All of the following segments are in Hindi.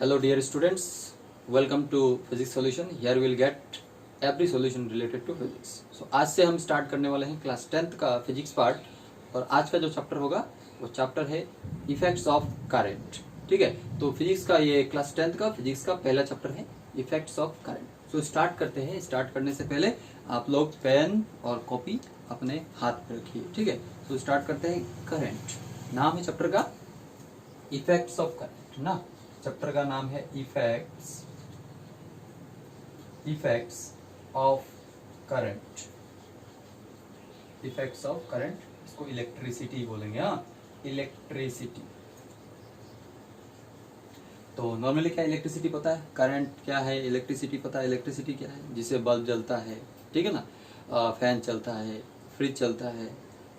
Hello dear students, welcome to physics solution. Here we will get every solution related to physics. So आज से हम स्टार्ट करने वाले हैं क्लास 10th का फिजिक्स पार्ट और आज का जो चैप्टर होगा वो चैप्टर है इफेक्ट्स ऑफ करंट. ठीक है, तो फिजिक्स का ये क्लास 10th का फिजिक्स का पहला चैप्टर है effects of current. So start करते हैं. स्टार्ट करने से पहले आप लोग पेन और कॉपी अपने हाथ में रखिए. ठीक है, तो स्टार्ट करते हैं. करंट नाम है चैप्टर का, इफेक्ट्स ऑफ करंट ना. चैप्टर का नाम है effects of current. Effects of current, इसको इलेक्ट्रिसिटी बोलेंगे. हाँ, इलेक्ट्रिसिटी. तो नॉर्मली क्या इलेक्ट्रिसिटी पता है, करंट क्या है, इलेक्ट्रिसिटी पता है. इलेक्ट्रिसिटी क्या है, जिससे बल्ब जलता है. ठीक है ना, फैन चलता है, फ्रिज चलता है.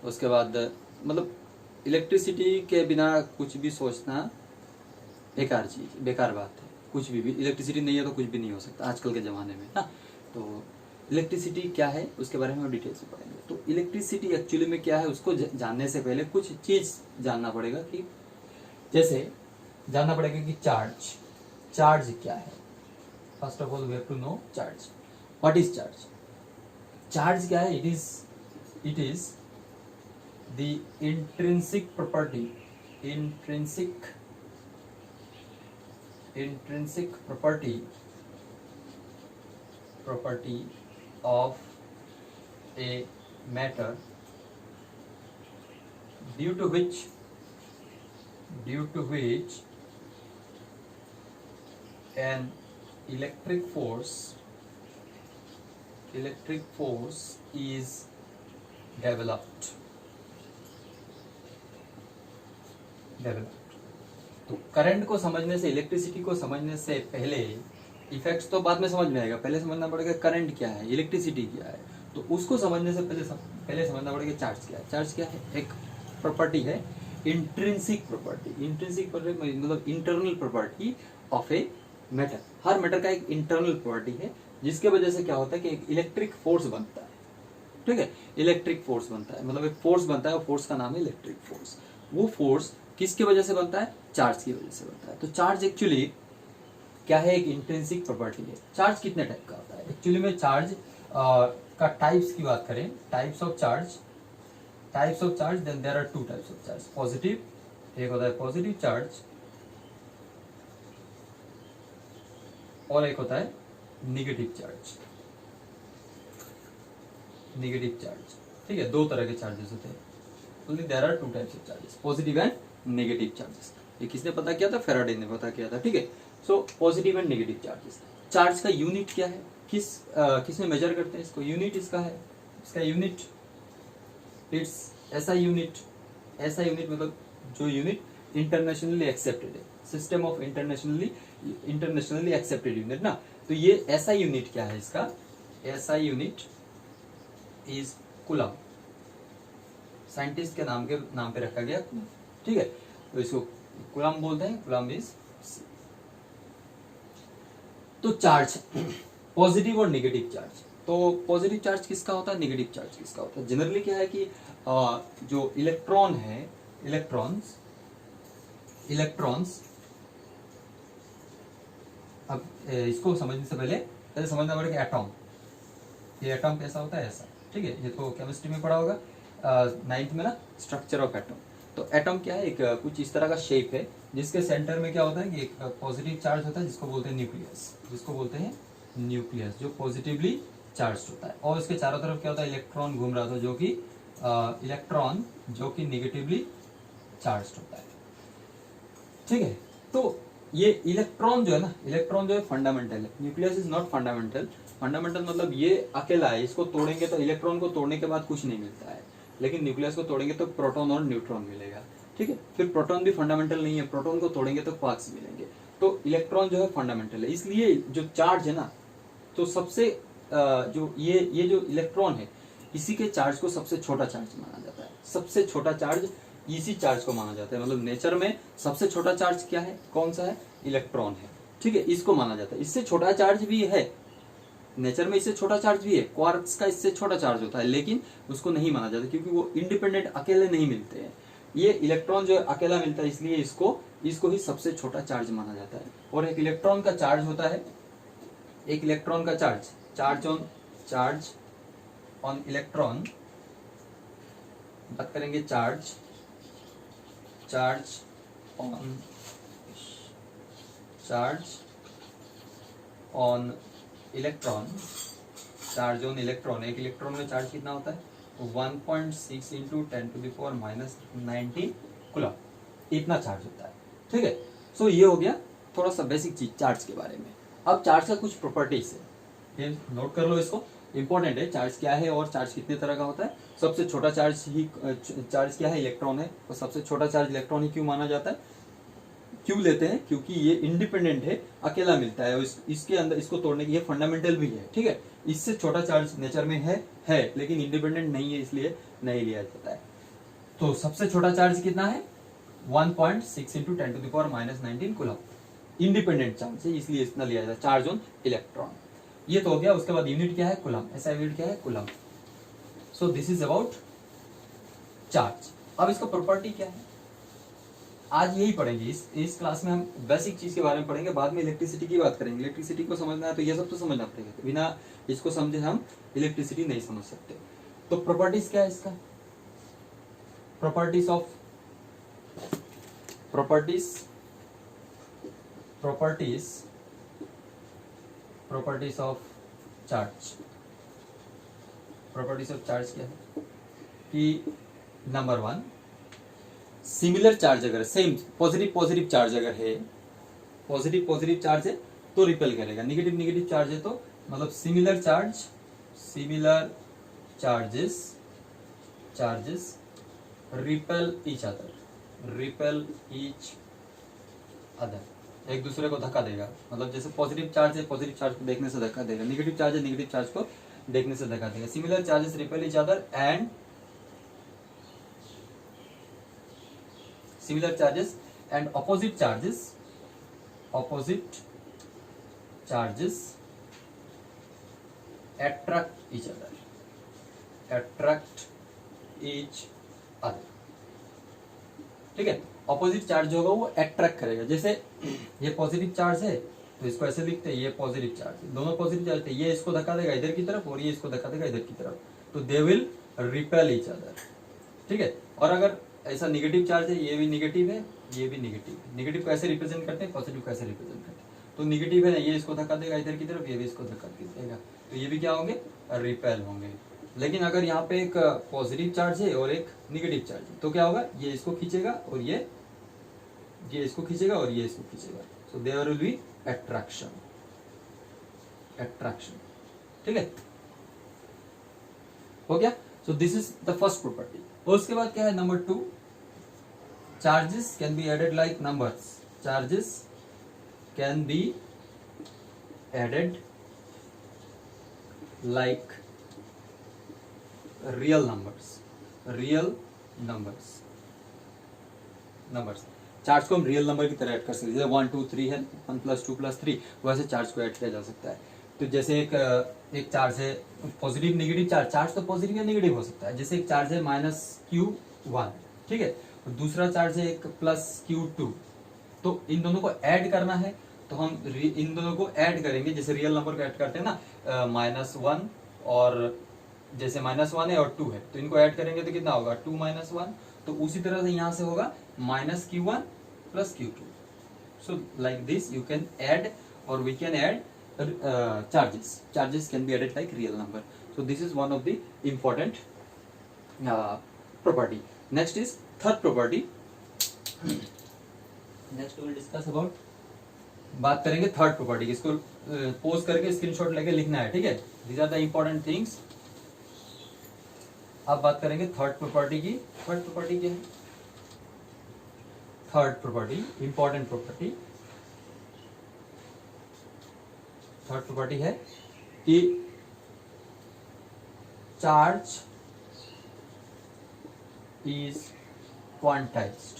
उसके बाद मतलब इलेक्ट्रिसिटी के बिना कुछ भी सोचना बेकार चीज, बेकार बात है. कुछ भी इलेक्ट्रिसिटी नहीं है तो कुछ भी नहीं हो सकता आजकल के ज़माने में ना. तो इलेक्ट्रिसिटी क्या है उसके बारे में हम डिटेल से पढ़ेंगे. तो इलेक्ट्रिसिटी एक्चुअली में क्या है उसको जानने से पहले कुछ चीज़ जानना पड़ेगा. कि जैसे जानना पड़ेगा कि चार्ज क्या है. First of all we have to know charge. What is charge. Charge क्या है. It is the intrinsic property intrinsic property of a matter due to which an electric force is developed. तो करंट को समझने से, इलेक्ट्रिसिटी को समझने से पहले इफेक्ट्स तो बाद में समझ में आएगा. पहले समझना पड़ेगा करंट क्या है, इलेक्ट्रिसिटी क्या है. तो उसको समझने से पहले समझना पड़ेगा चार्ज क्या है. चार्ज क्या है, एक प्रॉपर्टी है, इंट्रिंसिक प्रॉपर्टी. इंट्रिंसिक प्रॉपर्टी मतलब internal property of a matter. Her matter का एक इंटरनल प्रॉपर्टी है जिसके वजह से क्या होता है कि एक इलेक्ट्रिक फोर्स बनता है. ठीक है, इलेक्ट्रिक फोर्स बनता है, मतलब एक फोर्स बनता है. वो फोर्स का नाम है इलेक्ट्रिक फोर्स. वो फोर्स किसकी वजह से बनता है, चार्ज की वजह से बनता है. तो चार्ज एक्चुअली क्या है, एक इंट्रिंसिक प्रॉपर्टी है. चार्ज कितने टाइप का होता है एक्चुअली में. चार्ज का टाइप्स की बात करें, types of charge, then there are two types of charge. Positive, एक होता है पॉजिटिव चार्ज और एक होता है निगेटिव चार्ज. ठीक है, दो तरह के चार्जेस होते हैं. Only there are two types of charges, positive and negative charges. ये किसने पता किया था, फेराडे ने पता किया था. ठीक है, so positive and negative charges. Charge का यूनिट क्या है, किसमें मेजर करते हैं इसको. यूनिट इसका है, इसका यूनिट इट्स ऐसा यूनिट मतलब जो यूनिट इंटरनेशनली एक्सेप्टेड है. System of internationally accepted unit ना. तो ये ऐसा यूनिट क्या है इसका, ऐसा यूनिट इज कूलम. साइंटिस्ट के नाम पे रखा गया. ठीक है, तो इसको कूलम बोलते हैं. Coulomb is. तो चार्ज पॉजिटिव और नेगेटिव चार्ज. तो पॉजिटिव चार्ज किसका होता है, नेगेटिव चार्ज किसका होता है. जनरली क्या है कि जो इलेक्ट्रॉन है, इलेक्ट्रॉन्स अब इसको समझने से पहले समझना पड़ेगा एटॉम. ये एटॉम कैसा होता है, ऐसा. ठीक है, ये तो केमिस्ट्री में पढ़ा होगा 9th में ना, स्ट्रक्चर ऑफ एटम. तो एटम क्या है, एक कुछ इस तरह का शेप है जिसके सेंटर में क्या होता है कि एक पॉजिटिव चार्ज होता है जिसको बोलते हैं न्यूक्लियस, जो पॉजिटिवली चार्ज होता है. और इसके चारों तरफ क्या होता है, इलेक्ट्रॉन घूम रहा था जो कि नेगेटिवली चार्ज होता है. ठीक है, तो ये इलेक्ट्रॉन जो है फंडामेंटल है. Nucleus is not fundamental. Fundamental मतलब ये अकेला है, इसको तोड़ेंगे तो इलेक्ट्रॉन को तोड़ने के बाद कुछ नहीं मिलता है, लेकिन न्यूक्लियस को तोड़ेंगे तो प्रोटॉन और न्यूट्रॉन मिलेगा. ठीक है, फिर प्रोटॉन भी फंडामेंटल नहीं है, प्रोटॉन को तोड़ेंगे तो क्वार्क्स मिलेंगे. तो इलेक्ट्रॉन जो है फंडामेंटल है. इसलिए जो चार्ज है ना, तो सबसे जो ये जो इलेक्ट्रॉन है, इसी के चार्ज को सबसे छोटा चार्ज माना जाता है. सबसे छोटा चार्ज इसी चार्ज को माना जाता है. मतलब नेचर में सबसे छोटा चार्ज क्या है, कौन सा है, इलेक्ट्रॉन है. ठीक है, इसको माना जाता है. इससे छोटा चार्ज भी है नेचर में, इससे छोटा चार्ज भी है. क्वार्क्स का इससे छोटा चार्ज होता है, लेकिन उसको नहीं माना जाता क्योंकि वो इंडिपेंडेंट अकेले नहीं मिलते हैं. ये इलेक्ट्रॉन जो अकेला मिलता है इसलिए इसको ही सबसे छोटा चार्ज माना जाता है। और एक इलेक्ट्रॉन का चार्ज होता है, एक इलेक्ट्रॉन का चार्ज ऑन इलेक्ट्रॉन, बात करेंगे charge on electron, charge on electron, एक इलेक्ट्रॉन में चार्ज कितना होता है 1.6 इंटू 10⁻⁻⁹ कूलम, इतना चार्ज होता है। ठीक है, सो ये हो गया थोड़ा सा बेसिक चीज चार्ज के बारे में। अब चार्ज का कुछ प्रॉपर्टीज है, ये नोट कर लो, इसको इंपॉर्टेंट है। चार्ज क्या है और चार्ज कितने तरह का होता है। सबसे छोटा चार्ज क्या है, इलेक्ट्रॉन है। और सबसे छोटा चार्ज इलेक्ट्रॉन ही क्यों माना जाता है, क्यों लेते हैं, क्योंकि ये इंडिपेंडेंट है, अकेला मिलता है और इसके अंदर इसको तोड़ने की ये फंडामेंटल भी है। ठीक है, इससे छोटा चार्ज नेचर में है लेकिन इंडिपेंडेंट नहीं है, इसलिए नहीं लिया जाता है। तो सबसे छोटा चार्ज कितना है 1.6 इंटू 10⁻⁻⁹ कूलम, इंडिपेंडेंट चार्ज है इसलिए इतना लिया जाता है, चार्ज ऑन इलेक्ट्रॉन। ये तो हो गया। उसके बाद यूनिट क्या है कूलम, ऐसा यूनिट क्या है coulomb. So this is about charge. अब इसका प्रॉपर्टी क्या है आज यही पढ़ेंगे, इस क्लास में हम बेसिक चीज के बारे में पढ़ेंगे, बाद में इलेक्ट्रिसिटी की बात करेंगे। इलेक्ट्रिसिटी को समझना है तो ये सब तो समझना पड़ेगा, तो बिना इसको समझे हम इलेक्ट्रिसिटी नहीं समझ सकते। तो प्रॉपर्टीज क्या है इसका, properties of charge. Properties of charge क्या है कि नंबर 1, सिमिलर चार्ज अगर सेम पॉजिटिव चार्ज अगर है, पॉजिटिव चार्ज है तो रिपेल करेगा, नेगेटिव चार्ज है तो मतलब similar charges repel each other, एक दूसरे को धक्का देगा। मतलब जैसे पॉजिटिव चार्ज है पॉजिटिव चार्ज को देखने से धक्का देगा, नेगेटिव चार्ज है नेगेटिव चार्ज को देखने से धक्का देगा। Similar charges repel each other and similar charges and opposite charges attract each other। ठीक है, ऑपोजिट चार्ज होगा वो अट्रैक्ट करेगा। जैसे ये पॉजिटिव चार्ज है तो इसको ऐसे लिखते हैं, ये पॉजिटिव चार्ज है, दोनों पॉजिटिव चार्ज है, ये इसको धक्का देगा इधर की तरफ और ये इसको धक्का देगा इधर की तरफ, तो they will repel each other. ठीक है, और अगर ऐसा नेगेटिव चार्ज है, ये भी नेगेटिव है ये भी नेगेटिव है, नेगेटिव कैसे रिप्रेजेंट करते हैं, पॉजिटिव कैसे रिप्रेजेंट करते हैं। तो नेगेटिव है ना, ये इसको धक्का देगा इधर की तरफ, ये भी इसको धक्का देगा, तो ये भी क्या होंगे रिपेल होंगे। लेकिन अगर यहाँ पे एक पॉजिटिव चार्ज है और एक नेगेटिव चार्ज है तो क्या होगा, ये इसको खींचेगा और ये इसको खींचेगा और ये इसको खींचेगा, so there will be attraction. ठीक है, हो गया। So this is the first property. और उसके बाद क्या है number 2, charges can be added like numbers. Charges can be added like real numbers. Charge को हम रियल नंबर की तरह ऐड कर सकते हैं, जैसे 1 2 3 है, 1 + 2 + 3, वैसे चार्ज को ऐड किया जा सकता है। तो जैसे एक चार्ज है पॉजिटिव नेगेटिव चार्ज तो पॉजिटिव या नेगेटिव हो सकता है। जैसे एक चार्ज है -Q1, ठीक है, और दूसरा चार्ज है एक +Q2, तो इन दोनों को ऐड करना है तो हम इन दोनों को ऐड करेंगे, जैसे रियल नंबर को ऐड करते हैं ना, -1 और जैसे -1 है और 2 है, तो इनको ऐड करेंगे तो कितना होगा 2 - 1, तो उसी तरह से यहाँ से होगा -Q1 + Q2। So like this you can add और we can add charges can be added like real number. So this is one of the important property. Next is third property. Next we will discuss about, बात करेंगे थर्ड प्रॉपर्टी की। इसको पोज करके स्क्रीनशॉट लेके लिखना है, ठीक है। These are the important things. अब बात करेंगे थर्ड प्रॉपर्टी की। थर्ड प्रॉपर्टी क्या है? Third property important property. Third property है कि चार्ज इज क्वांटाइज्ड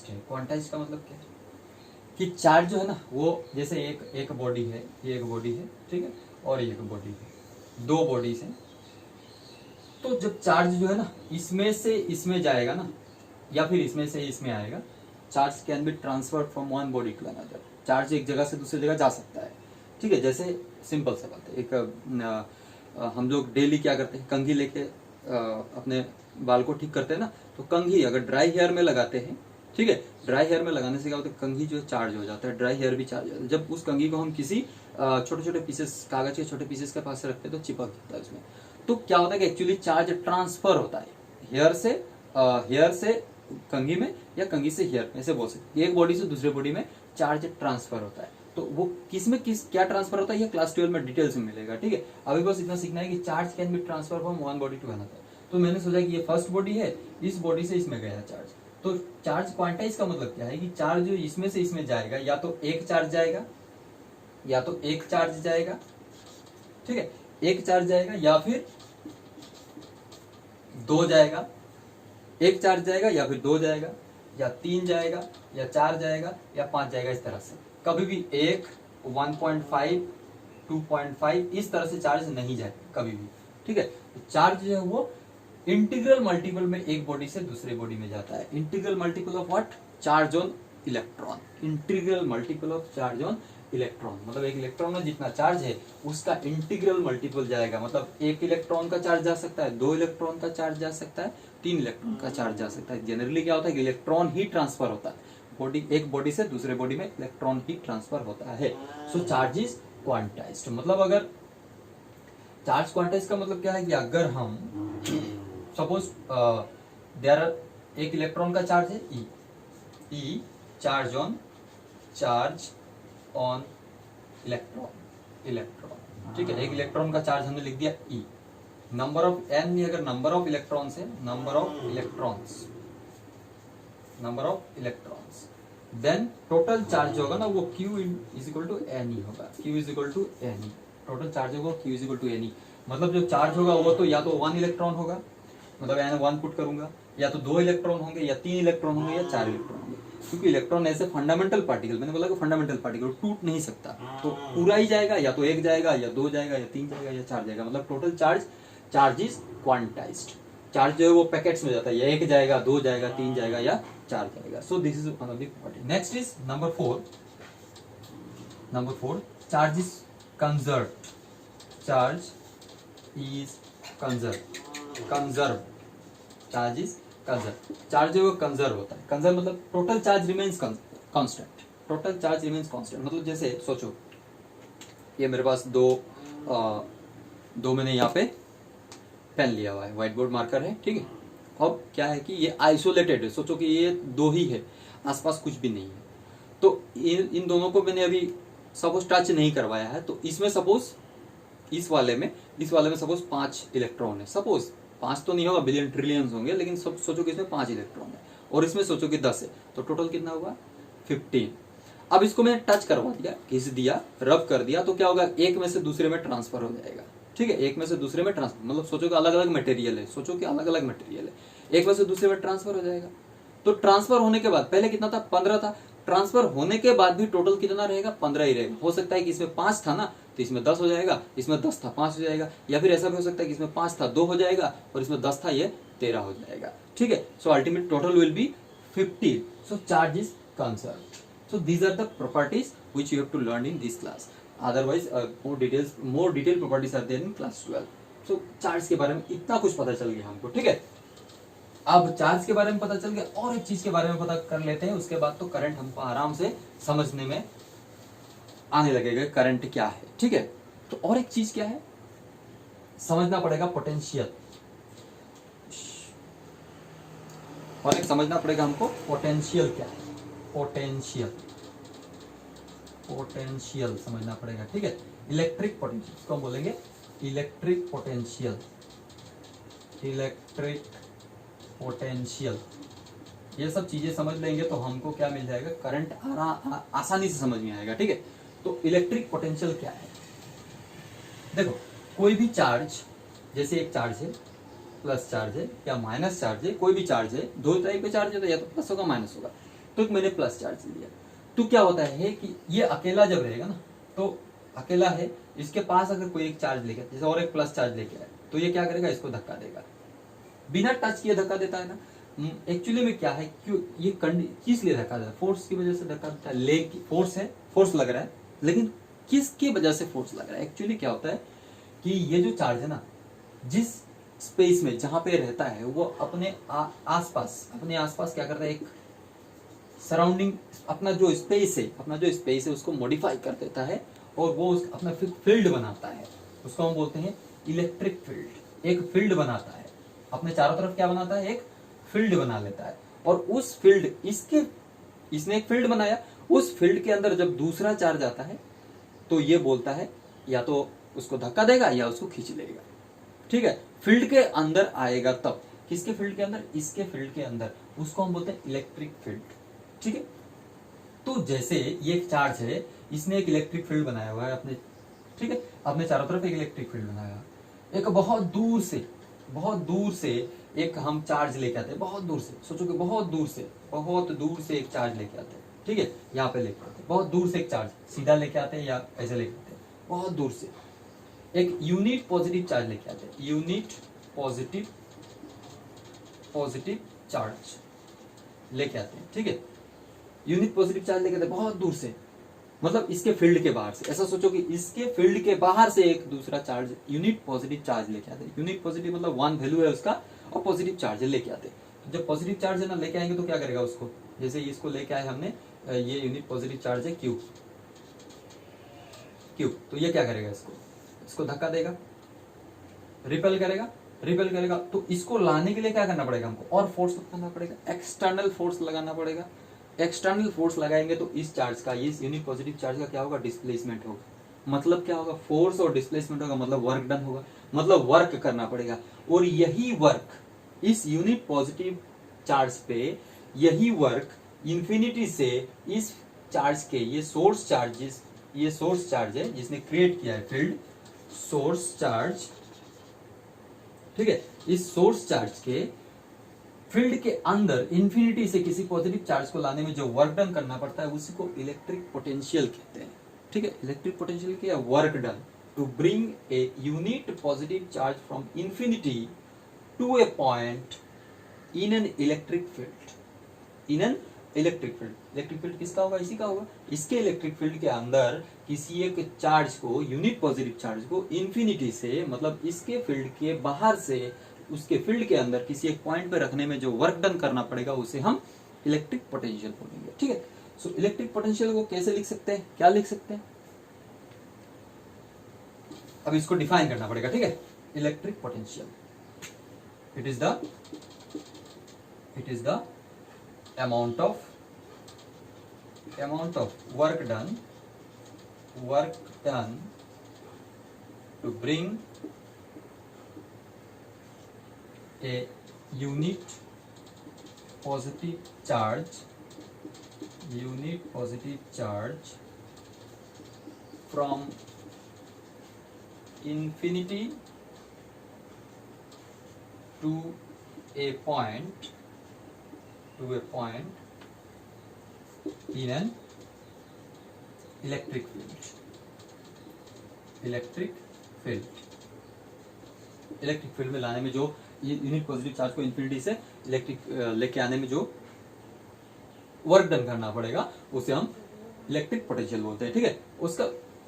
है। क्वांटाइज्ड का मतलब क्या है कि चार्ज जो है ना वो जैसे एक बॉडी है, ये एक बॉडी है, ठीक है, और ये एक बॉडी है, दो बॉडीज हैं, तो जब चार्ज जो है ना इसमें से इसमें जाएगा ना, या फिर इसमें से इसमें आएगा, charge can be transferred from one body to another. Charge एक जगह से दूसरी जगह जा सकता है, ठीक है। जैसे सिंपल सा बात है, एक हम लोग डेली क्या करते हैं, कंघी लेके अपने बाल को ठीक करते हैं ना, तो कंघी अगर ड्राई हेयर में लगाते हैं, ठीक है, ड्राई हेयर में लगाने से क्या होता है, कंघी जो चार्ज हो जाता है, ड्राई हेयर भी चार्ज हो जाता है। जब उस कंघी को हम किसी छोटे छोटे पीसेस, कागज के छोटे पीसेस के पास रखते हैं तो चिपक जाता है उसमें। तो क्या होता है कि एक्चुअली चार्ज ट्रांसफर होता है हेयर से कंघी में, या कंघी से हेयर में, ऐसे बोल सकते हैं। एक बॉडी से दूसरे बॉडी में चार्ज ट्रांसफर होता है। तो वो किस में क्या ट्रांसफर होता है, ये क्लास 12 में डिटेल्स में मिलेगा, ठीक है। अभी बस इतना सीखना है कि charge can be transfer from one body to another. तो मैंने सोचा कि ये फर्स्ट बॉडी है, इस बॉडी से इसमें गया चार्ज, तो चार्ज क्वांटाइज का मतलब क्या है कि चार्ज जो इसमें से इसमें जाएगा, या तो एक चार्ज जाएगा, या तो एक चार्ज जाएगा, ठीक है, एक चार्ज जाएगा, या फिर दो जाएगा, एक चार्ज जाएगा या फिर दो जाएगा, या तीन जाएगा, या चार जाएगा, या पांच जाएगा। इस तरह से कभी भी एक, 1.5, 2.5 इस तरह से चार्ज नहीं जाएगा कभी भी, ठीक है। चार्ज जो है वो इंटीग्रल मल्टीपल में एक बॉडी से दूसरे बॉडी में जाता है। Integral multiple of what, charge on electron. Integral multiple of charge on electron, मतलब एक इलेक्ट्रॉन में जितना चार्ज है उसका इंटीग्रल मल्टीपल जाएगा। मतलब एक इलेक्ट्रॉन का चार्ज जा सकता है, दो इलेक्ट्रॉन का चार्ज जा सकता है, तीन इलेक्ट्रॉन का चार्ज जा सकता है। जनरली क्या होता है कि इलेक्ट्रॉन ही ट्रांसफर होता है, एक बॉडी से दूसरे बॉडी में इलेक्ट्रॉन ही ट्रांसफर होता है। सो चार्ज इज क्वांटाइज्ड। मतलब अगर चार्ज क्वांटाइज का मतलब क्या है कि अगर हम सपोज देयर आर, एक इलेक्ट्रॉन का चार्ज है ई चार्ज ऑन इलेक्ट्रॉन, ठीक है। एक इलेक्ट्रॉन का चार्ज हमने लिख दिया ई। नंबर ऑफ एन में अगर नंबर ऑफ इलेक्ट्रॉन्स है, number of electrons, then total charge होगा ना वो Q is equal to n e होगा। Q is equal to n e, total charge होगा Q is equal to n e. मतलब जो चार्ज होगा वो तो या तो 1 इलेक्ट्रॉन होगा, मतलब एन 1 पुट करूंगा, या तो 2 इलेक्ट्रॉन होंगे, या 3 इलेक्ट्रॉन होंगे, या 4 इलेक्ट्रॉन होंगे। क्योंकि इलेक्ट्रॉन ऐसे फंडामेंटल पार्टिकल, मैंने बोला कि फंडामेंटल पार्टिकल टूट नहीं सकता, तो पूरा ही जाएगा, या तो एक जाएगा, या दो जाएगा, या तीन जाएगा, या चार जाएगा। मतलब total charge is quantized. Charge जो है वो पैकेट्स में जाता है, या एक जाएगा, दो जाएगा, तीन जाएगा, या चार जाएगा। सो this is one of the property. Next is number 4, charge is conserve. Charge is conserve. Charge is conserve. Charge जो कंजर्व होता है, कंजर्व मतलब total charge remains constant. Total charge remains constant मतलब जैसे सोचो, ये मेरे पास दो मैंने यहाँ पे पेन लिया हुआ है, व्हाइट बोर्ड मार्कर है, ठीक है। अब क्या है कि ये आइसोलेटेड है, सोचो कि ये दो ही है, आसपास कुछ भी नहीं है। तो इन दोनों को मैंने अभी सपोज टच नहीं करवाया है, तो इसमें सपोज इस वाले में सपोज 5 इलेक्ट्रॉन है। सपोज 5 तो नहीं होगा, बिलियन ट्रिलियंस होंगे, लेकिन सब सोचो कि इसमें 5 इलेक्ट्रॉन है, और इसमें सोचो कि 10 है, तो टोटल कितना होगा 15। अब इसको मैंने टच करवा दिया, घिस दिया, रब कर दिया, तो क्या होगा, एक में से दूसरे में ट्रांसफर हो जाएगा, ठीक है। एक में से दूसरे में ट्रांसफर मतलब सोचो कि अलग अलग मटेरियल है, एक में से दूसरे में ट्रांसफर हो जाएगा। तो ट्रांसफर होने के बाद पहले कितना था, 15 था। ट्रांसफर होने के बाद भी टोटल कितना रहेगा, 15 ही रहेगा। हो सकता है कि इसमें 5 था ना, तो इसमें 10 हो जाएगा, इसमें 10 था 5 हो जाएगा, या फिर ऐसा भी हो सकता है कि इसमें 5 था 2 हो जाएगा, और इसमें 10 था ये 13 हो जाएगा, ठीक है। So ultimate total will be 15। So charge is conserved. So these are the properties which you have to learn in this class. Otherwise more detailed properties are there in class 12. So charge के बारे में इतना कुछ पता चल गया हमको, ठीक है। अब चार्ज के बारे में पता चल गया, और एक चीज के बारे में पता कर लेते हैं, उसके बाद तो करंट हमको आराम से समझने में आने लगेगा, करंट क्या है, ठीक है। तो और एक चीज क्या है, समझना पड़ेगा पोटेंशियल, और एक समझना पड़ेगा हमको पोटेंशियल क्या है, पोटेंशियल समझना पड़ेगा, ठीक है। इलेक्ट्रिक पोटेंशियल, इसको हम बोलेंगे इलेक्ट्रिक पोटेंशियल। ये सब चीजें समझ लेंगे तो हमको क्या मिल जाएगा, करंट आसानी से समझ में आएगा, ठीक है। तो इलेक्ट्रिक पोटेंशियल क्या है, देखो कोई भी चार्ज, जैसे एक चार्ज है, प्लस चार्ज है या माइनस चार्ज है, कोई भी चार्ज है, दो टाइप के चार्ज है, तो या तो प्लस होगा माइनस होगा। तो मैंने प्लस चार्ज लिया, तो क्या होता है कि ये अकेला जब रहेगा ना, तो अकेला है, इसके पास अगर कोई एक चार्ज लेके, जैसे और एक प्लस चार्ज लेके आए, तो ये क्या करेगा, इसको धक्का देगा, बिना टच किए धक्का देता है ना। एक्चुअली में क्या है, क्यों ये किस लिए धक्का देता है, फोर्स की वजह से धक्का देता है। लेकिन फोर्स है, फोर्स लग रहा है, लेकिन किसकी वजह से फोर्स लग रहा है। एक्चुअली क्या होता है कि ये जो चार्ज है ना, जिस स्पेस में जहां पे रहता है वो अपने आसपास क्या करता है, एक सराउंडिंग अपना जो स्पेस है उसको मॉडिफाई कर देता है और वो अपना फील्ड बनाता है। उसको हम बोलते हैं इलेक्ट्रिक फील्ड। एक फील्ड बनाता है अपने चारों तरफ, क्या बनाता है, एक फील्ड बना लेता है। और उस फील्ड इसने एक फील्ड बनाया, उस फील्ड के अंदर जब दूसरा चार्ज आता है तो ये बोलता है या तो उसको धक्का देगा या उसको खींच लेगा। ठीक है, फील्ड के अंदर आएगा तब। किसके फील्ड के अंदर, इसके फील्ड के अंदर, उसको हम बोलते हैं इलेक्ट्रिक फील्ड। ठीक है, तो जैसे ये एक चार्ज है, इसने एक इलेक्ट्रिक फील्ड बनाया हुआ है अपने, ठीक है, अपने चारों तरफ एक इलेक्ट्रिक फील्ड बनाया। एक बहुत दूर से एक हम चार्ज लेके आते हैं, बहुत दूर से, सोचो कि बहुत दूर से एक चार्ज लेके आते हैं। ठीक है, यहाँ पे लेके आते हैं, बहुत दूर से एक चार्ज सीधा लेके आते हैं या ऐसे लेके आते हैं, बहुत दूर से एक यूनिट पॉजिटिव चार्ज लेके आते हैं, यूनिट पॉजिटिव चार्ज लेके आते हैं। ठीक है, यूनिट पॉजिटिव चार्ज लेके आते हैं बहुत दूर से, मतलब इसके फील्ड के बाहर से। ऐसा सोचो कि इसके फील्ड के बाहर से एक दूसरा चार्ज यूनिट पॉजिटिव चार्ज लेके आते हैं। यूनिट पॉजिटिव मतलब 1 वैल्यू है उसका, और पॉजिटिव चार्ज लेके आते हैं। तो जब पॉजिटिव चार्ज है ना लेके आएंगे तो क्या करेगा उसको, जैसे इसको लेके आए हमने, ये यूनिट पॉजिटिव चार्ज है क्यू, तो ये क्या करेगा, इसको धक्का देगा, रिपेल करेगा। तो इसको लाने के लिए क्या करना पड़ेगा हमको, और फोर्स लगाना पड़ेगा, एक्सटर्नल फोर्स लगाना पड़ेगा। एक्सटर्नल फोर्स लगाएंगे तो इस चार्ज का, इस यूनिट पॉजिटिव चार्ज का क्या होगा, डिस्प्लेसमेंट होगा। मतलब क्या होगा, फोर्स और डिस्प्लेसमेंट होगा, मतलब वर्क डन होगा, मतलब वर्क करना पड़ेगा। और यही वर्क इस यूनिट पॉजिटिव चार्ज पे, यही वर्क इंफिनिटी से इस चार्ज के, ये सोर्स चार्ज है जिसने क्रिएट किया है फील्ड, सोर्स चार्ज। ठीक है, इस सोर्स चार्ज के फील्ड के अंदर इंफिनिटी से किसी पॉजिटिव चार्ज को लाने में जो वर्क डन करना पड़ता है उसी को इलेक्ट्रिक पोटेंशियल कहते हैं। ठीक है, इलेक्ट्रिक पोटेंशियल क्या, work done to bring a unit positive charge from infinity to a point in an electric field. Electric field किसका होगा, इसी का होगा। इसके इलेक्ट्रिक फील्ड के अंदर किसी एक चार्ज को, यूनिट पॉजिटिव चार्ज को इंफिनिटी से, मतलब इसके फील्ड के बाहर से उसके फील्ड के अंदर किसी एक पॉइंट पे रखने में जो वर्क डन करना पड़ेगा उसे हम इलेक्ट्रिक पोटेंशियल बोलेंगे। ठीक है, सो इलेक्ट्रिक पोटेंशियल को कैसे लिख सकते हैं, क्या लिख सकते हैं, अब इसको डिफाइन करना पड़ेगा। ठीक है, electric potential, it is the amount of work done to bring a unit positive charge from infinity to a point in an electric field। Electric field में लाने में जो यूनिट पॉजिटिव चार्ज को इंफिनिटी से इलेक्ट्रिक लेके आने में जो वर्क डन करना पड़ेगा उसे हम इलेक्ट्रिक पोटेंशियल बोलते हैं। ठीक है,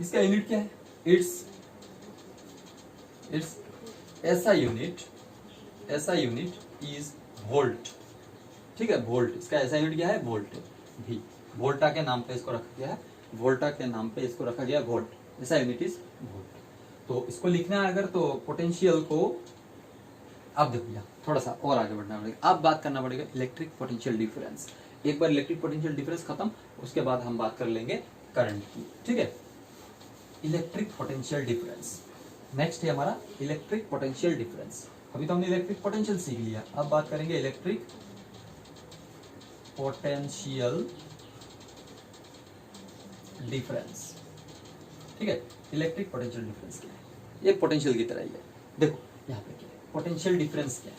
इसका यूनिट क्या है, it's SI unit is volt. ठीक है, वोल्ट, इसका ऐसा यूनिट क्या है, वोल्ट भी, वोल्टा के नाम पे इसको रखा गया है, वोल्ट, ऐसा यूनिट इज वोल्ट। तो इसको लिखना है अगर, तो पोटेंशियल को, अब देखो यहाँ थोड़ा सा और आगे बढ़ना पड़ेगा। अब बात करना पड़ेगा इलेक्ट्रिक पोटेंशियल डिफरेंस। एक बार इलेक्ट्रिक पोटेंशियल डिफरेंस खत्म, उसके बाद हम बात कर लेंगे करंट की। ठीक है, इलेक्ट्रिक पोटेंशियल डिफरेंस नेक्स्ट है हमारा, इलेक्ट्रिक पोटेंशियल डिफरेंस। अभी तो हमने इलेक्ट्रिक पोटेंशियल सीख लिया, अब बात करेंगे इलेक्ट्रिक पोटेंशियल डिफरेंस। ठीक है, इलेक्ट्रिक पोटेंशियल डिफरेंस क्या है, ये पोटेंशियल की तरह ही है। देखो यहाँ पे क्या है, पोटेंशियल डिफरेंस क्या है,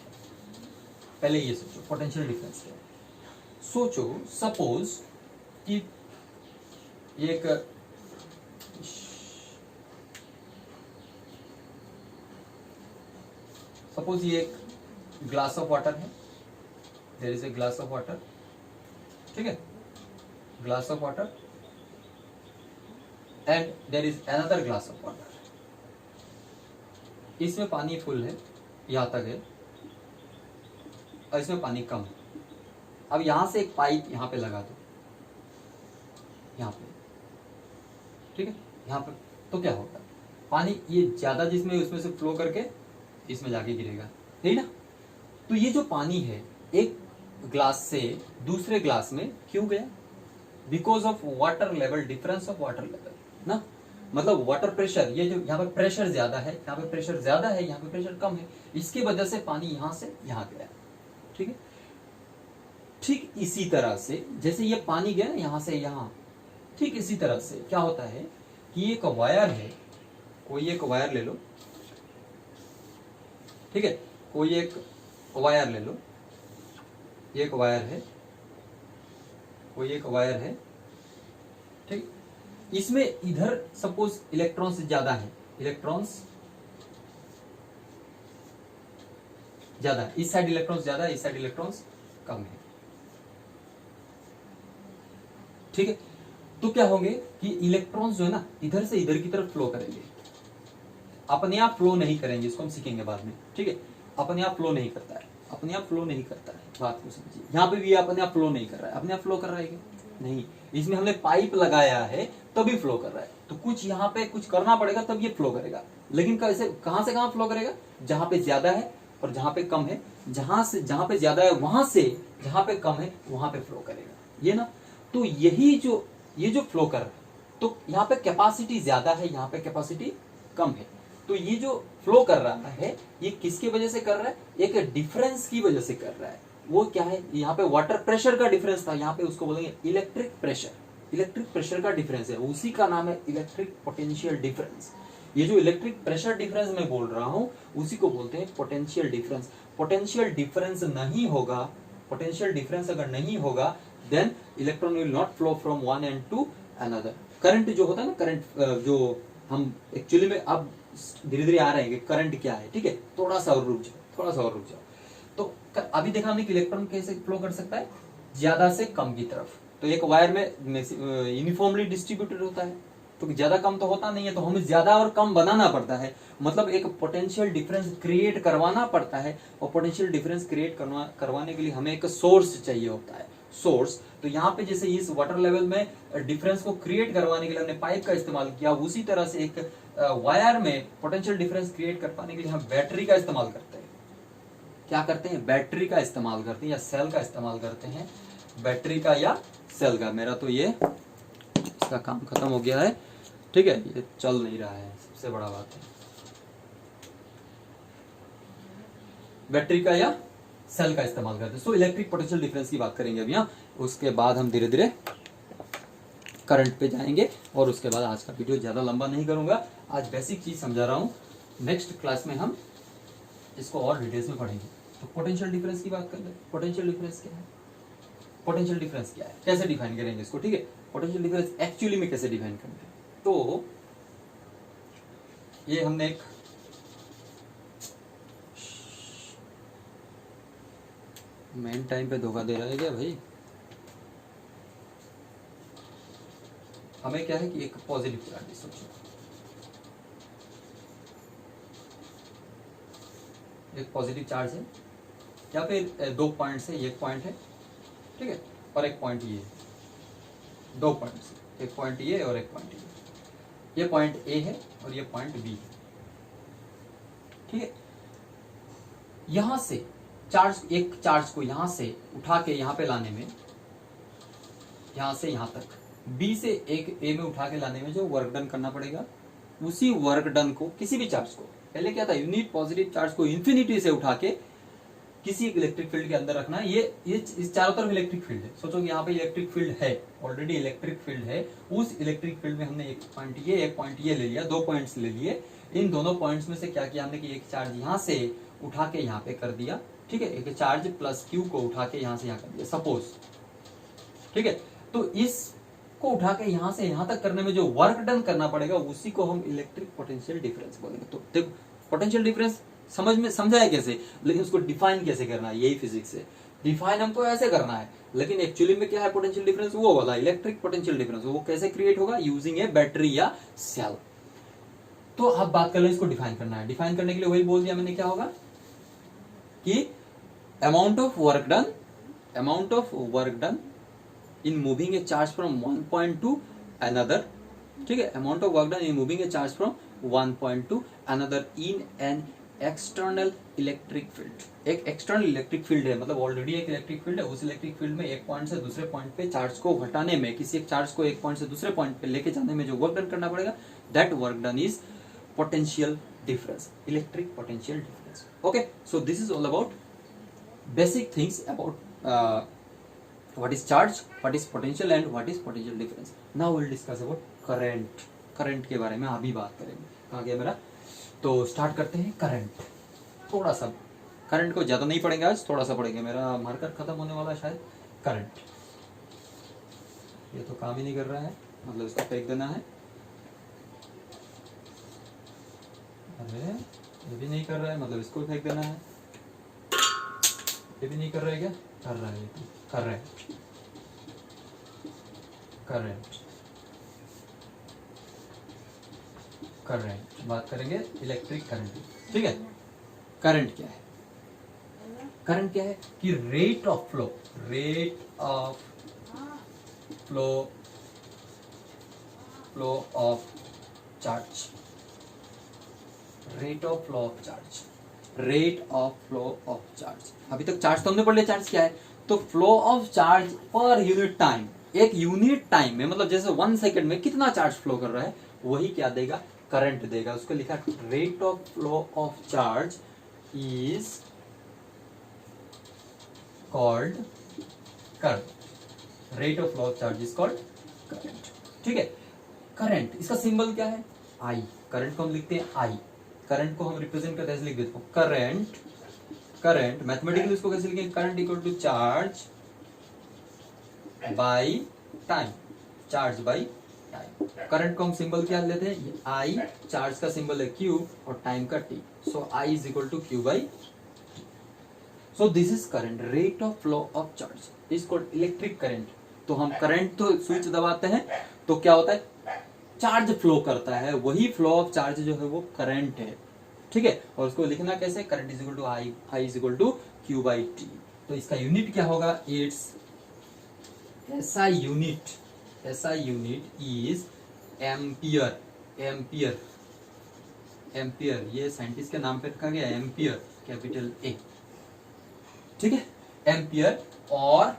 पहले ये सोचो पोटेंशियल डिफरेंस क्या है। सोचो सपोज कि एक ये एक ग्लास ऑफ वाटर है, there is a glass of water, ठीक है, glass of water and there is another glass of water. इसमें पानी फुल है, यहां तक है, और इसमें पानी कम है। अब यहां से एक पाइप यहां पे लगा दो, यहां पे, ठीक है, यहां पे, तो क्या होगा, पानी ये ज्यादा जिसमें उसमें से फ्लो करके इसमें जाके गिरेगा, नहीं ना। तो ये जो पानी है एक ग्लास से दूसरे ग्लास में क्यों गया, because of water level, difference of water level ना, मतलब वाटर प्रेशर, ये जो यहाँ पे प्रेशर ज्यादा है, यहाँ पे प्रेशर ज्यादा है, यहाँ पे प्रेशर कम है, इसकी वजह से पानी यहां से यहां गया, ठीक है। ठीक इसी तरह से जैसे ये पानी गया ना यहां से यहां, ठीक इसी तरह से क्या होता है कि एक वायर है, कोई एक वायर ले लो, ठीक है, कोई एक वायर ले लो, एक वायर है, कोई एक वायर है, ठीक, इसमें इधर सपोज इलेक्ट्रॉन्स ज्यादा है, इलेक्ट्रॉन्स ज्यादा है, इस साइड इलेक्ट्रॉन्स ज्यादा है, इस साइड इलेक्ट्रॉन्स कम है, ठीक है। तो क्या होंगे कि इलेक्ट्रॉन्स जो है ना इधर से इधर की तरफ फ्लो करेंगे, अपने आप फ्लो नहीं करेंगे, इसको हम सीखेंगे बाद में, ठीक है। अपने आप फ्लो नहीं करता है, अपने आप फ्लो नहीं करता है, बात को समझिए। यहाँ पे भी अपने आप फ्लो नहीं कर रहा है, अपने आप फ्लो कर रहा है क्या, नहीं, इसमें हमने पाइप लगाया है तभी फ्लो कर रहा है। तो कुछ यहाँ पे कुछ करना पड़ेगा तब ये फ्लो करेगा, लेकिन कैसे, कहां से कहां फ्लो करेगा, जहां पे ज्यादा है और जहां पे कम है, जहां पे ज्यादा है वहां से जहां पे कम है वहां पे फ्लो करेगा, ये ना। तो यही जो ये जो फ्लो कर रहा है, तो यहाँ पे कैपेसिटी ज्यादा है, यहाँ पे कैपेसिटी कम है, तो ये जो फ्लो कर रहा है ये किसकी वजह से कर रहा है, एक डिफरेंस की वजह से कर रहा है। वो क्या है, यहाँ पे वाटर प्रेशर का डिफरेंस था, यहाँ पे उसको बोलेंगे इलेक्ट्रिक प्रेशर, इलेक्ट्रिक प्रेशर का डिफरेंस है, उसी का नाम है इलेक्ट्रिक पोटेंशियल डिफरेंस। ये जो इलेक्ट्रिक प्रेशर डिफरेंस मैं बोल रहा हूं उसी को बोलते हैं पोटेंशियल डिफरेंस। पोटेंशियल डिफरेंस नहीं होगा, पोटेंशियल डिफरेंस अगर नहीं होगा then electron will not flow from one end to another. Current जो होता है ना, करंट जो हम एक्चुअली में अब धीरे धीरे आ रहे हैं कि करंट क्या है, ठीक है, थोड़ा सा और रुक जाओ, थोड़ा सा और रुक जाओ। तो अभी देखा हमने कि इलेक्ट्रॉन कैसे फ्लो कर सकता है, ज्यादा से कम की तरफ। तो एक वायर में यूनिफॉर्मली डिस्ट्रीब्यूटेड होता है, तो ज्यादा कम तो होता नहीं है, तो हमें ज्यादा और कम बनाना पड़ता है, मतलब एक पोटेंशियल डिफरेंस क्रिएट करवाना पड़ता है। और पोटेंशियल डिफरेंस क्रिएट करवाने के लिए हमें एक सोर्स चाहिए होता है, सोर्स। तो यहाँ पे जैसे इस वाटर लेवल में डिफरेंस को क्रिएट करवाने के लिए हमने पाइप का इस्तेमाल किया, उसी तरह से एक वायर में पोटेंशियल डिफरेंस क्रिएट कर पाने के लिए हम बैटरी का इस्तेमाल करते हैं। क्या करते हैं, बैटरी का इस्तेमाल करते हैं या सेल का इस्तेमाल करते हैं, बैटरी का या सेल का। मेरा तो ये इसका काम खत्म हो गया है, ठीक है, ये चल नहीं रहा है, सबसे बड़ा बात है। बैटरी का या सेल का इस्तेमाल करते हैं। सो इलेक्ट्रिक पोटेंशियल डिफरेंस की बात करेंगे अभी यहाँ, उसके बाद हम धीरे धीरे करंट पे जाएंगे, और उसके बाद आज का वीडियो ज्यादा लंबा नहीं करूंगा, आज बेसिक चीज समझा रहा हूँ, नेक्स्ट क्लास में हम इसको और डिटेल्स में पढ़ेंगे। तो पोटेंशियल डिफरेंस की बात कर ले, पोटेंशियल डिफरेंस क्या है, पोटेंशियल डिफरेंस क्या है, कैसे डिफाइन करेंगे इसको, ठीक है। पोटेंशियल डिफरेंस एक्चुअली में कैसे डिफाइन करेंगे, तो ये हमने एक मेन टाइम पे धोखा दे रहा है क्या भाई, हमें क्या है कि एक पॉजिटिव चार्ज, सोचो एक पॉजिटिव चार्ज है, या फिर दो पॉइंट्स है, एक पॉइंट है, ठीक है, और एक पॉइंट ये, दो पॉइंट्स, एक पॉइंट ये और एक पॉइंट ये पॉइंट ए है और ये पॉइंट बी है, ठीक है। यहां से चार्ज, एक चार्ज को यहां से उठा के यहां पे लाने में, यहां से यहां तक, बी से एक ए में उठा के लाने में जो वर्क डन करना पड़ेगा, उसी वर्क डन को किसी भी चार्ज को, पहले क्या था, यूनिट पॉजिटिव चार्ज को इंफिनिटी से उठा के किसी एक इलेक्ट्रिक फील्ड के अंदर रखना है। ये इस चारों तरफ इलेक्ट्रिक फील्ड है, सोचो कि यहाँ पे इलेक्ट्रिक फील्ड है, ऑलरेडी इलेक्ट्रिक फील्ड है, उस इलेक्ट्रिक फील्ड में हमने एक पॉइंट ये ले लिया, दो पॉइंट्स ले लिए, इन दोनों पॉइंट्स में से क्या किया हमने कि एक चार्ज यहाँ से उठा के यहाँ पे कर दिया, ठीक है, एक चार्ज प्लस क्यू को उठा के यहाँ से यहाँ कर दिया सपोज, ठीक है। तो इसको उठा के यहाँ से यहाँ तक करने में जो वर्क डन करना पड़ेगा उसी को हम इलेक्ट्रिक पोटेंशियल डिफरेंस बोलेंगे। तो देखो पोटेंशियल डिफरेंस समझ में समझा है कैसे, लेकिन उसको डिफाइन कैसे करना है, यही फिजिक्स है। डिफाइन हमको ऐसे करना है, लेकिन एक्चुअली में क्या है पोटेंशियल डिफरेंस, वो वाला इलेक्ट्रिक पोटेंशियल डिफरेंस, वो कैसे क्रिएट होगा, यूजिंग ए बैटरी या सेल। तो अब बात कर ले इसको डिफाइन करना है। डिफाइन करने के लिए वही बोल दिया मैंने, क्या होगा कि amount of work done in moving A charge from one point two another, ठीक है, amount of work done in moving A charge from one point two another in an external electric field. एक एक्सटर्नल इलेक्ट्रिक फील्ड है, मतलब ऑलरेडी एक इलेक्ट्रिक फील्ड है, उस इलेक्ट्रिक फील्ड में एक पॉइंट से दूसरे पॉइंट पे चार्ज को हटाने में, किसी एक चार्ज को एक पॉइंट से दूसरे पॉइंट पे लेके जाने में जो वर्क डन करना पड़ेगा, that work done is potential difference, electric potential difference. Okay, so this is all about basic things about what is charge, what is potential and what is potential difference. Now we'll discuss about current. Current के बारे में अभी बात करेंगे। कहाँ गया मेरा, तो स्टार्ट करते हैं करंट। थोड़ा सा करंट को ज्यादा नहीं पढ़ेंगे आज, थोड़ा सा पढ़ेंगे, मेरा मार्कर खत्म होने वाला है शायद। करंट, ये तो काम ही नहीं कर रहा है, मतलब इसको फेंक देना है। अरे ये भी नहीं कर रहा है, मतलब इसको फेंक देना है। ये भी नहीं कर रहा है, क्या कर रहा है, करंट, करंट, करंट बात करेंगे इलेक्ट्रिक करंट, ठीक है। करंट क्या है, करंट क्या है कि rate of flow, flow of charge, rate of flow of charge, rate of flow of charge. अभी तक चार्ज तो हमने पढ़ लिया, चार्ज क्या है, तो flow of charge per unit time, एक यूनिट टाइम में, मतलब जैसे 1 सेकंड में कितना चार्ज फ्लो कर रहा है, वही क्या देगा, करंट देगा। उसको लिखा rate of flow of charge is called current, rate of flow of charge is called current, ठीक है। करंट, इसका सिंबल क्या है, आई। करंट को हम लिखते हैं आई, करंट को हम रिप्रेजेंट करते हैं, लिख देते हैं करंट। करंट मैथमेटिकली इसको कैसे लिखेंगे, current equal to charge by time, charge by time. Current को हम सिंबल क्या लेते हैं, आई, चार्ज का सिंबल है क्यू और टाइम का T, so I is equal to Q by T. So this is current, rate of flow of charge is called electric current. तो हम करंट तो स्विच दबाते हैं तो क्या होता है, चार्ज फ्लो करता है, वही फ्लो ऑफ चार्ज जो है वो करंट है, ठीक है। और उसको लिखना कैसे, current is equal to I, I is equal to Q by T. तो इसका यूनिट क्या होगा, it's SI unit, SI unit is ampere, ampere, ampere, ये साइंटिस्ट के नाम पे रखा गया एम्पियर, कैपिटल ए, ठीक है, एम्पियर। और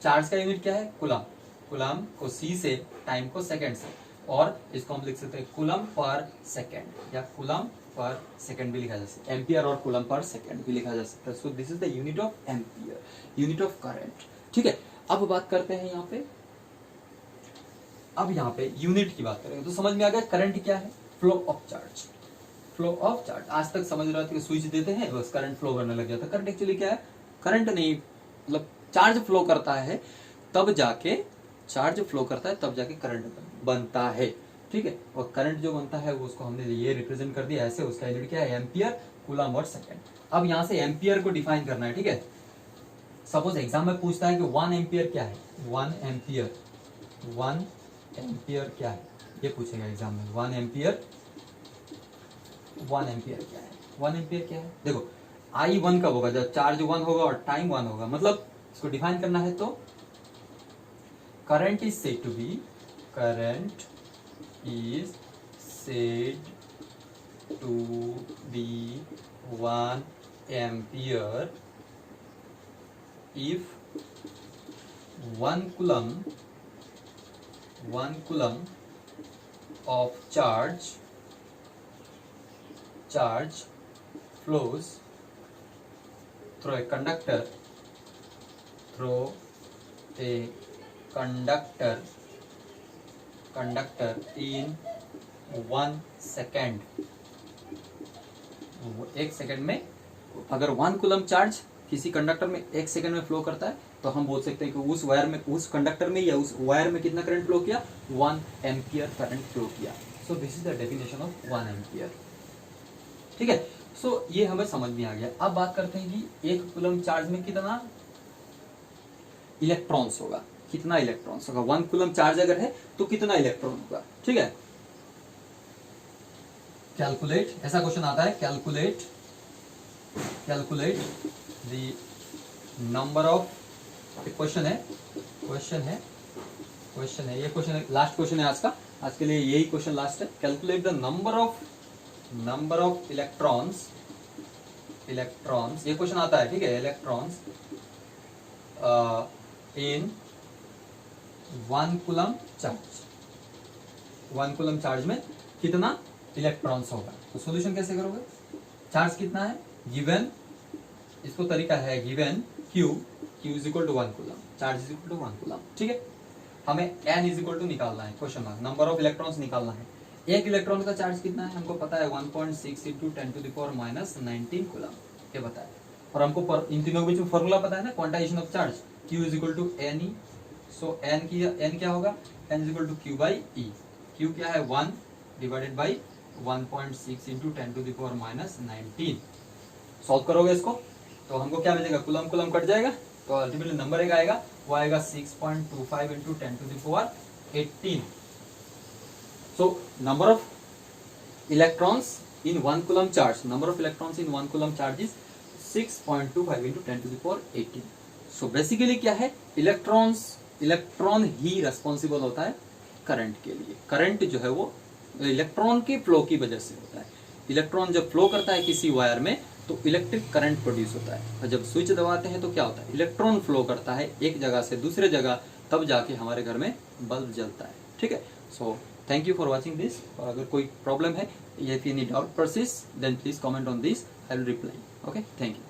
चार्ज का यूनिट क्या है, कूलम, कूलम को सी से, टाइम को सेकंड से, और इसको हम लिख सकते हैं कूलम पर सेकंड, या कूलम पर सेकंड भी लिखा जा सकता है, एम्पियर और कूलम पर सेकंड भी लिखा जा सकता है। सो this is the unit of ampere, unit of current, ठीक है। अब बात करते हैं यहाँ पे, अब यहाँ पे यूनिट की बात करेंगे तो समझ में आ गया करंट क्या है, flow of charge, flow of charge. आज तक समझ रहा था कि स्विच देते हैं बस करंट फ्लो करने लग जाता है। करंट एक्चुअली क्या है, करंट नहीं, मतलब चार्ज फ्लो करता है तब जाके, चार्ज फ्लो करता है तब जाके करंट बनता है, ठीक है। और करंट जो बनता है वो उसको हमने ये रिप्रेजेंट कर दिया ऐसे, उसका यूनिट क्या है, एम्पियर, कूलम और सेकंड। अब यहाँ से एम्पियर को डिफाइन करना है, ठीक है। सपोज एग्जाम में पूछता है कि 1 एम्पियर क्या है, 1 एम्पियर, 1 एम्पियर क्या है, ये पूछेगा एग्जाम में, 1 एम्पियर, 1 एम्पियर क्या है, 1 एम्पियर क्या है। देखो आई 1 कब होगा, जब चार्ज 1 होगा और टाइम 1 होगा, मतलब इसको डिफाइन करना है तो current is said to be, current is said to be 1 ampere if 1 coulomb of charge flows through a conductor in 1 second. 1 second में अगर 1 कूलम चार्ज किसी कंडक्टर में 1 सेकेंड में फ्लो करता है तो हम बोल सकते हैं कि उस वायर में, उस कंडक्टर में या उस वायर में कितना करंट फ्लो किया, 1 एम्पियर करंट फ्लो किया। सो this is the definition of 1 ampere, ठीक है। सो ये हमें समझ में आ गया। अब बात करते हैं कि 1 कूलम चार्ज में कितना इलेक्ट्रॉन्स होगा, कितना इलेक्ट्रॉन्स होगा। 1 कूलम चार्ज अगर है तो कितना इलेक्ट्रॉन होगा, ठीक है। कैलकुलेट, ऐसा क्वेश्चन आता है, calculate the number of, question है ये क्वेश्चन लास्ट क्वेश्चन है आज का, आज के लिए यही क्वेश्चन लास्ट है। Calculate the number of electrons, ये क्वेश्चन आता है, ठीक है। Electrons in 1 coulomb charge, 1 coulomb charge में कितना इलेक्ट्रॉन्स होगा। तो सॉल्यूशन कैसे करोगे, चार्ज कितना है गिवन, इसको तरीका है given Q is equal to 1 coulomb, charge is equal to 1 coulomb, ठीक है। हमें n इज इक्वल टू निकालना है, question mark, number of electrons निकालना है। एक इलेक्ट्रॉन का चार्ज कितना है हमको पता है 1.6 into 10 to the power minus 19 coulomb, ये बताया। और हमको इन तीनों के बीच में फॉर्मूला पता है ना, quantisation of charge, Q is equal to NE। So n क्या होगा, n is equal to Q by E। Q क्या है 1 divided by 1.6 into 10 to the power minus 19। Solve करोगे इसको तो हमको क्या मिलेगा, कूलम कट जाएगा तो अल्टीमेटली नंबर एक आएगा, वो आएगा 6.25 into 10 to the power 18। So number of electrons in 1 coulomb charge, number of electrons in 1 coulomb charge is 6.25 into 10 to the power 18। So basically क्या है, इलेक्ट्रॉन ही रेस्पॉन्सिबल होता है करंट के लिए। करंट जो है वो इलेक्ट्रॉन के फ्लो की वजह से होता है। इलेक्ट्रॉन जब फ्लो करता है किसी वायर में तो इलेक्ट्रिक करंट प्रोड्यूस होता है, और जब स्विच दबाते हैं तो क्या होता है, इलेक्ट्रॉन फ्लो करता है एक जगह से दूसरे जगह, तब जाके हमारे घर में बल्ब जलता है, ठीक है। So thank you for watching this. और अगर कोई प्रॉब्लम है, if any doubt persist then please comment on this, I will reply. Okay, thank you.